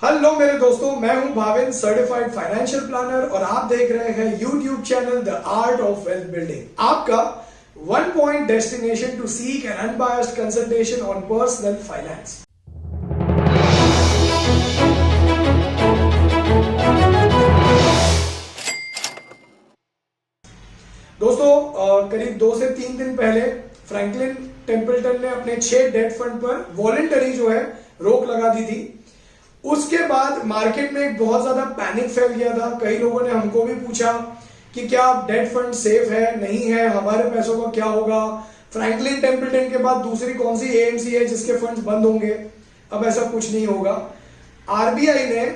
Hello मेरे दोस्तों, मैं हूं भाविन, सर्टिफाइड फाइनेंशियल प्लानर और आप देख रहे हैं YouTube channel the art of wealth building, आपका one point destination to seek an unbiased consultation on personal finance. दोस्तों, करीब 2 से 3 दिन पहले फ्रैंकलिन टेम्पल्टन ने अपने 6 डेट फंड पर वॉलंटरी जो है रोक लगा दी थी। उसके बाद मार्केट में एक बहुत ज्यादा पैनिक फैल गया था। कई लोगों ने हमको भी पूछा कि क्या डेट फंड सेफ है, नहीं है, हमारे पैसों का क्या होगा। फ्रैंकलिन टेम्पल्टन के बाद दूसरी कौन सी एएमसी है जिसके फंड्स बंद होंगे। अब ऐसा कुछ नहीं होगा। आरबीआई ने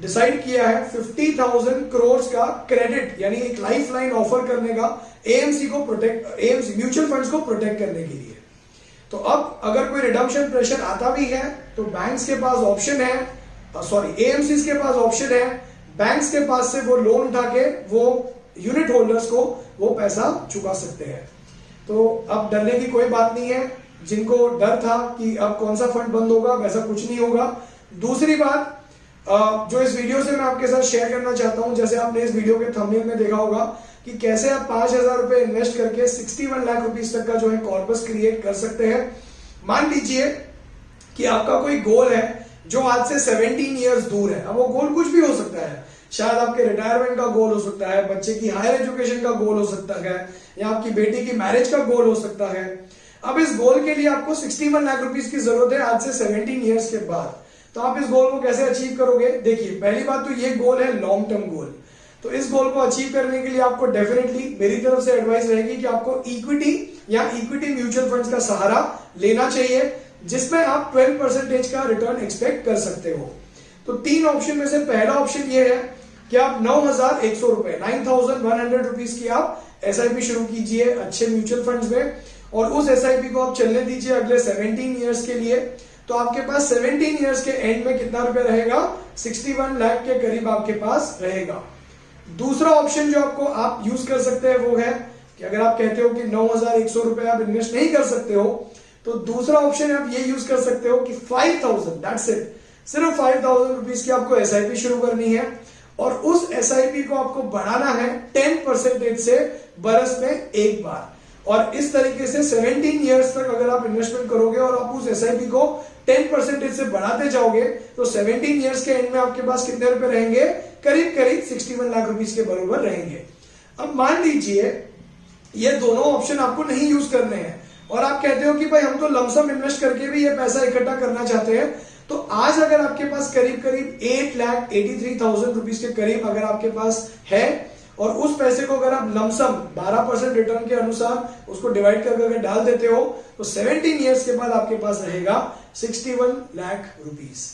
डिसाइड किया है 50,000 करोड़ का क्रेडिट यानी एक लाइफ लाइन ऑफर करने का एएमसी म्यूचुअल फंड्स को प्रोटेक्ट करने के लिए। तो अब अगर कोई रिडम्पशन प्रेशर आता भी है तो बैंक्स के पास ऑप्शन है, एएमसीज के पास ऑप्शन है, बैंक्स के पास से वो लोन उठा के वो यूनिट होल्डर्स को वो पैसा चुका सकते हैं। तो अब डरने की कोई बात नहीं है। जिनको डर था कि अब कौन सा फंड बंद होगा, वैसा कुछ नहीं होगा। दूसरी बात जो इस वीडियो से मैं आपके साथ शेयर करना चाहता हूं, जैसे आपने इस वीडियो के थंबनेल में देखा होगा कि कैसे आप 5,000 रुपए इन्वेस्ट करके 61 लाख रुपीस तक का जो है कॉर्पस क्रिएट कर सकते हैं। मान लीजिए कि आपका कोई गोल है जो आज से 17 इयर्स दूर है। अब वो गोल कुछ भी हो सकता है, शायद आपके रिटायरमेंट का गोल हो सकता है, बच्चे की हायर एजुकेशन का गोल हो सकता है, या आपकी बेटी की मैरिज का गोल हो सकता है। अब इस गोल के लिए आपको 61 लाख रुपीस की जरूरत है आज से 17 इयर्स के बाद। तो आप इस गोल को कैसे अचीव करोगे? देखिए, पहली बात तो ये गोल है लॉन्ग टर्म गोल। तो इस गोल को अचीव करने के लिए आपको डेफिनेटली मेरी तरफ से एडवाइस रहेगी कि आपको इक्विटी या इक्विटी म्यूचुअल फंड्स का सहारा लेना चाहिए, जिसमें आप 12% का रिटर्न एक्सपेक्ट कर सकते हो। तो 3 ऑप्शन में से पहला ऑप्शन ये है कि आप 9,100 रुपए 9,100 रुपीज की आप एसआईपी शुरू कीजिए अच्छे म्यूचुअल फंड्स में, और उस एसआईपी को आप चलने दीजिए अगले 17 ईयर्स के लिए। तो आपके पास 17 ईयर्स के एंड में कितना रुपया रहेगा? 61 लाख के करीब आपके पास रहेगा। दूसरा ऑप्शन जो आपको आप यूज कर सकते हैं वो है कि अगर आप कहते हो कि 9,100 रुपए आप इन्वेस्ट नहीं कर सकते हो, तो दूसरा ऑप्शन आप ये यूज कर सकते हो कि 5,000 दैट्स इट, सिर्फ 5,000 रुपीज की आपको एसआईपी शुरू करनी है और उस एसआईपी को आपको बढ़ाना है 10% से बरस में एक बार। और इस तरीके से 17 इयर्स तक अगर आप इन्वेस्टमेंट करोगे और आप उस एसआईपी को 10% से बढ़ाते जाओगे तो 17 इयर्स के एंड में आपके पास कितने रुपए रहेंगे? करीब करीब 61 लाख रुपीस के बराबर रहेंगे। अब मान लीजिए ये दोनों ऑप्शन आपको नहीं यूज करने हैं और आप कहते हो कि भाई हम तो लमसम इन्वेस्ट करके भी ये पैसा इकट्ठा करना चाहते हैं। तो आज अगर आपके पास करीब करीब 8,83,000 रुपीस के करीब अगर आपके पास है और उस पैसे को अगर आप लमसम 12% रिटर्न के अनुसार उसको डिवाइड करके अगर डाल देते हो तो 17 इयर्स के बाद आपके पास रहेगा 61 लाख रुपीस।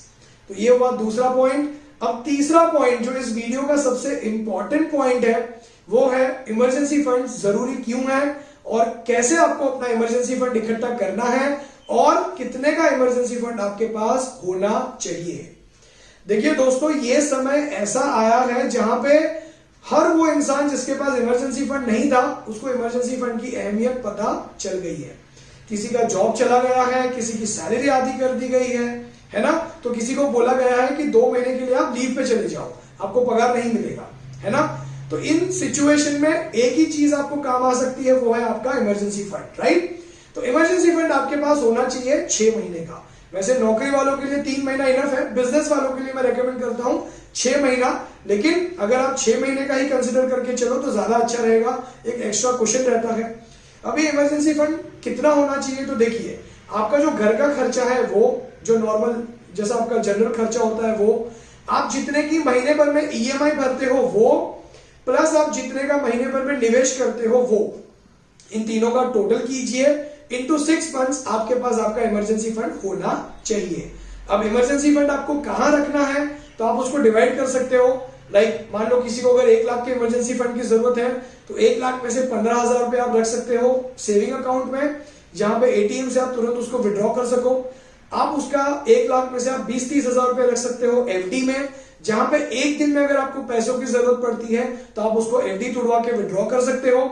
तो ये हुआ दूसरा पॉइंट। अब तीसरा पॉइंट जो इस वीडियो का सबसे इंपॉर्टेंट पॉइंट है वो है इमरजेंसी फंड जरूरी क्यों है और कैसे आपको अपना इमरजेंसी फंड इकट्ठा करना है और कितने का इमरजेंसी फंड आपके पास होना चाहिए। देखिए दोस्तों, ये समय ऐसा आया है जहां पे हर वो इंसान जिसके पास इमरजेंसी फंड नहीं था उसको इमरजेंसी फंड की अहमियत पता चल गई है। किसी का जॉब चला गया है, किसी की सैलरी आधी कर दी गई है ना। तो किसी को बोला गया है कि 2 महीने के लिए आप लीव पे चले जाओ, आपको पगार नहीं मिलेगा, है ना। तो इन सिचुएशन में एक ही चीज आपको काम आ सकती है, वो है आपका इमरजेंसी फंड, राइट। तो इमरजेंसी फंड आपके पास होना चाहिए 6 महीने का। वैसे नौकरी वालों के लिए 3 महीना इनफ है, बिजनेस वालों के लिए मैं रेकमेंड करता हूं 6 महीना, लेकिन अगर आप 6 महीने का ही कंसिडर करके चलो तो ज्यादा अच्छा रहेगा, एक एक्स्ट्रा क्वेश्चन रहता है। अभी इमरजेंसी फंड कितना होना चाहिए? तो देखिए, आपका जो घर का खर्चा है वो जो नॉर्मल जैसा आपका जनरल खर्चा होता है वो, आप जितने की महीने भर में ईएमआई भरते हो वो, प्लस आप जितने का महीने भर में निवेश करते हो वो, इन तीनों का टोटल कीजिए इंटू 6 मंथ्स, आपके पास आपका इमरजेंसी फंड होना चाहिए। अब इमरजेंसी फंड आपको कहां रखना है तो आप उसको डिवाइड कर सकते हो। लाइक मान लो किसी को अगर 1 लाख के इमरजेंसी फंड की जरूरत है तो 1 लाख में से 15,000 रुपए आप रख सकते हो सेविंग अकाउंट में, जहां पे एटीएम से आप तुरंत उसको विड्रॉ कर सको। आप उसका 1 लाख में से आप 20-30 हजार रुपए रख सकते हो एफडी में, जहां पे एक दिन में अगर आपको पैसों की जरूरत पड़ती है तो आप उसको एफडी तोड़वा के विड्रॉ कर सकते हो।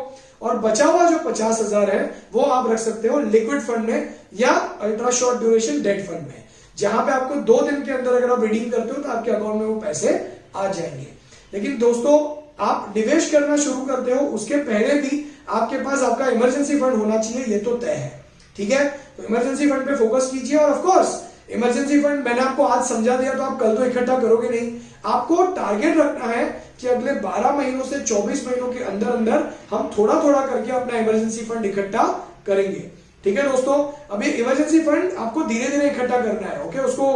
और बचा हुआ जो 50,000 है वो आप रख सकते हो लिक्विड फंड में या ultra short duration debt fund में, जहां पे आपको 2 दिन के अंदर अगर आप रिडीम करते हो तो आपके अकाउंट में वो पैसे आ जाएंगे। लेकिन दोस्तों आप निवेश करना शुरू करते हो उसके पहले भी आपके पास आपका इमरजेंसी फंड होना चाहिए, ये तो तय है, ठीक है। तो इमरजेंसी फंड पे फोकस कीजिए। और ऑफ कोर्स इमरजेंसी फंड मैंने आपको आज समझा दिया तो आप कल तो इकट्ठा करोगे नहीं। आपको टारगेट रखना है कि अगले 12 महीनों से 24 महीनों के अंदर अंदर हम थोड़ा थोड़ा करके अपना इमरजेंसी फंड इकट्ठा करेंगे, ठीक है दोस्तों। अभी इमरजेंसी फंड आपको धीरे धीरे इकट्ठा करना है, ओके। उसको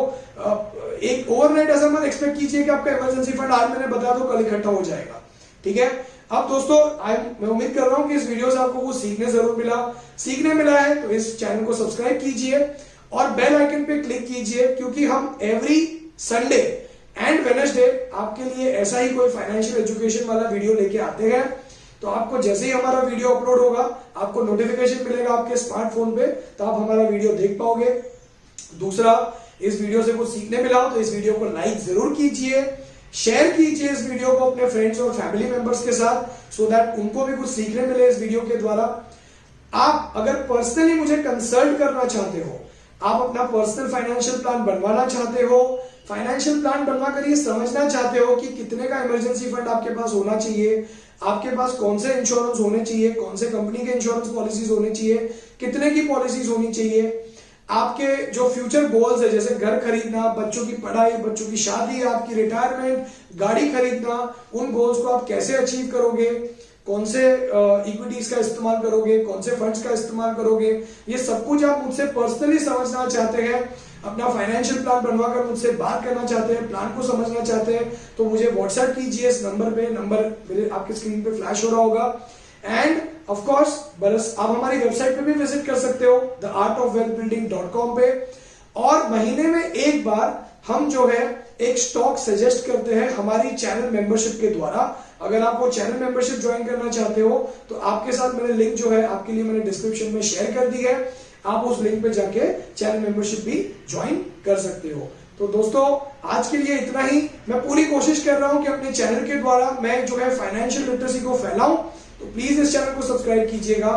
एक ओवरनाइट ऐसा मत एक्सपेक्ट कीजिए कि आपका इमरजेंसी फंड आज मैंने बताया तो कल इकट्ठा हो जाएगा, ठीक है। अब दोस्तों मैं उम्मीद कर रहा हूं कि इस वीडियो से आपको कुछ सीखने मिला है तो इस चैनल को सब्सक्राइब कीजिए और बेल आइकन पे क्लिक कीजिए, क्योंकि हम एवरी संडे एंड वेडनेसडे आपके लिए ऐसा ही कोई फाइनेंशियल एजुकेशन वाला वीडियो लेके आते हैं। तो आपको जैसे ही हमारा वीडियो अपलोड होगा आपको नोटिफिकेशन मिलेगा आपके स्मार्टफोन पे, तो आप हमारा वीडियो देख पाओगे। दूसरा, इस वीडियो से कुछ सीखने मिला हो तो इस वीडियो को लाइक जरूर कीजिए, शेयर कीजिए इस वीडियो को अपने फ्रेंड्स और फैमिली मेंबर्स के साथ, सो दैट उनको भी कुछ सीखने मिले इस वीडियो के द्वारा। आप अगर पर्सनली मुझे कंसल्ट करना चाहते हो, आप अपना पर्सनल फाइनेंशियल प्लान बनवाना चाहते हो, फाइनेंशियल प्लान बनवाकर ये समझना चाहते हो कि कितने का इमरजेंसी फंड आपके पास होना चाहिए, आपके पास कौन से इंश्योरेंस होने चाहिए, कौन से कंपनी के इंश्योरेंस पॉलिसीज होनी चाहिए, कितने की पॉलिसीज होनी चाहिए, आपके जो फ्यूचर गोल्स है जैसे घर खरीदना, बच्चों की पढ़ाई, बच्चों की शादी, आपकी रिटायरमेंट, गाड़ी खरीदना, उन गोल्स को आप कैसे अचीव करोगे, कौन से इक्विटीज का इस्तेमाल करोगे, कौन से फंड्स का इस्तेमाल करोगे, ये सब कुछ आप मुझसे पर्सनली समझना चाहते हैं, अपना फाइनेंशियल प्लान बनवाकर मुझसे बात करना चाहते हैं, प्लान को समझना चाहते हैं, तो मुझे व्हाट्सएप कीजिए इस नंबर पे, नंबर मेरे आपके स्क्रीन पे फ्लैश हो रहा होगा। एंड ऑफ कोर्स बस आप हमारी वेबसाइट पे भी विजिट कर सकते हो theartofwealthbuilding.com पे। और महीने में एक बार हम जो है एक स्टॉक सजेस्ट करते हैं हमारी चैनल मेंबरशिप के द्वारा। अगर आप वो चैनल मेंबरशिप ज्वाइन करना चाहते हो तो आपके साथ मैंने लिंक जो है आपके लिए मैंने डिस्क्रिप्शन में शेयर कर दी है, आप उस लिंक पे जाके चैनल मेंबरशिप भी ज्वाइन कर सकते हो। तो दोस्तों आज के लिए इतना ही। मैं पूरी कोशिश कर रहा हूं कि अपने चैनल के द्वारा मैं जो है फाइनेंशियल लिटरेसी को फैलाऊं, तो प्लीज इस चैनल को सब्सक्राइब कीजिएगा।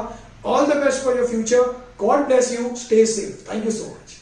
All the best for your future, God bless you, stay safe, thank you so much.